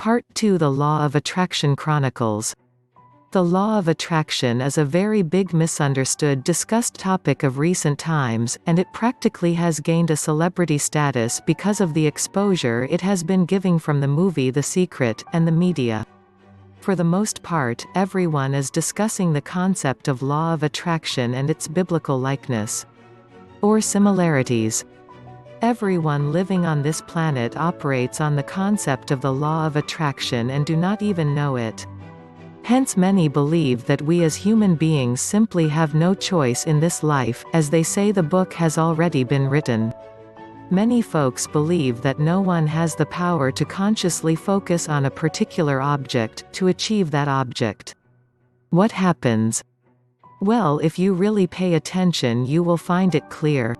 Part 2: The Law of Attraction Chronicles. The law of attraction is a very big misunderstood discussed topic of recent times, and it practically has gained a celebrity status because of the exposure it has been giving from the movie The Secret, and the media. For the most part, everyone is discussing the concept of law of attraction and its biblical likeness. Or similarities. Everyone living on this planet operates on the concept of the law of attraction and do not even know it. Hence many believe that we as human beings simply have no choice in this life, as they say the book has already been written. Many folks believe that no one has the power to consciously focus on a particular object, to achieve that object. What happens? Well, if you really pay attention you will find it clear.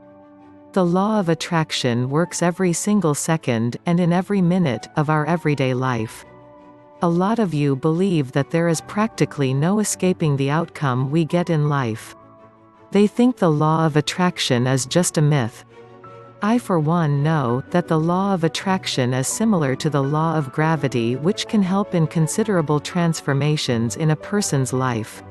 The law of attraction works every single second, and in every minute, of our everyday life. A lot of you believe that there is practically no escaping the outcome we get in life. They think the law of attraction is just a myth. I for one know that the law of attraction is similar to the law of gravity, which can help in considerable transformations in a person's life.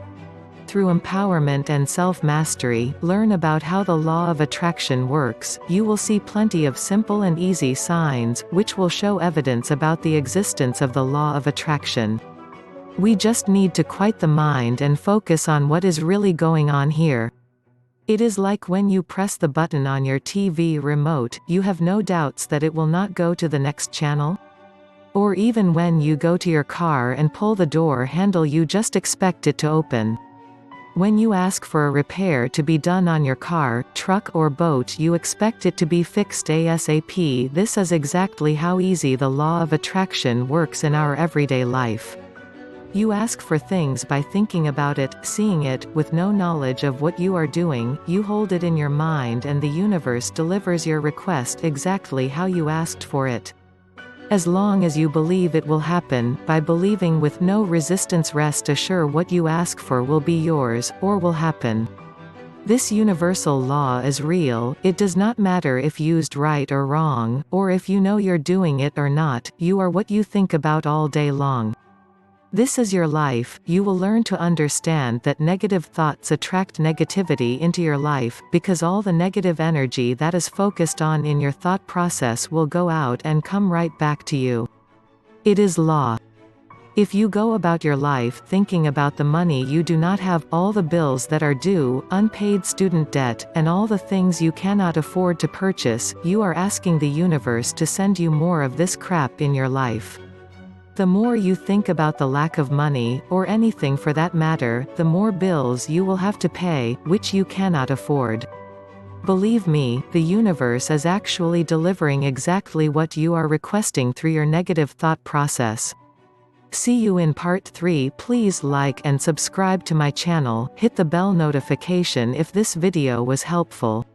Through empowerment and self-mastery, learn about how the law of attraction works. You will see plenty of simple and easy signs, which will show evidence about the existence of the law of attraction. We just need to quiet the mind and focus on what is really going on here. It is like when you press the button on your TV remote, you have no doubts that it will not go to the next channel? Or even when you go to your car and pull the door handle, you just expect it to open. When you ask for a repair to be done on your car, truck or boat, you expect it to be fixed ASAP. This is exactly how easy the law of attraction works in our everyday life. You ask for things by thinking about it, seeing it, with no knowledge of what you are doing. You hold it in your mind and the universe delivers your request exactly how you asked for it. As long as you believe it will happen, by believing with no resistance, rest assured what you ask for will be yours, or will happen. This universal law is real. It does not matter if used right or wrong, or if you know you're doing it or not, you are what you think about all day long. This is your life. You will learn to understand that negative thoughts attract negativity into your life, because all the negative energy that is focused on in your thought process will go out and come right back to you. It is law. If you go about your life thinking about the money you do not have, all the bills that are due, unpaid student debt, and all the things you cannot afford to purchase, you are asking the universe to send you more of this crap in your life. The more you think about the lack of money, or anything for that matter, the more bills you will have to pay, which you cannot afford. Believe me, the universe is actually delivering exactly what you are requesting through your negative thought process. See you in part 3. Please like and subscribe to my channel, hit the bell notification if this video was helpful.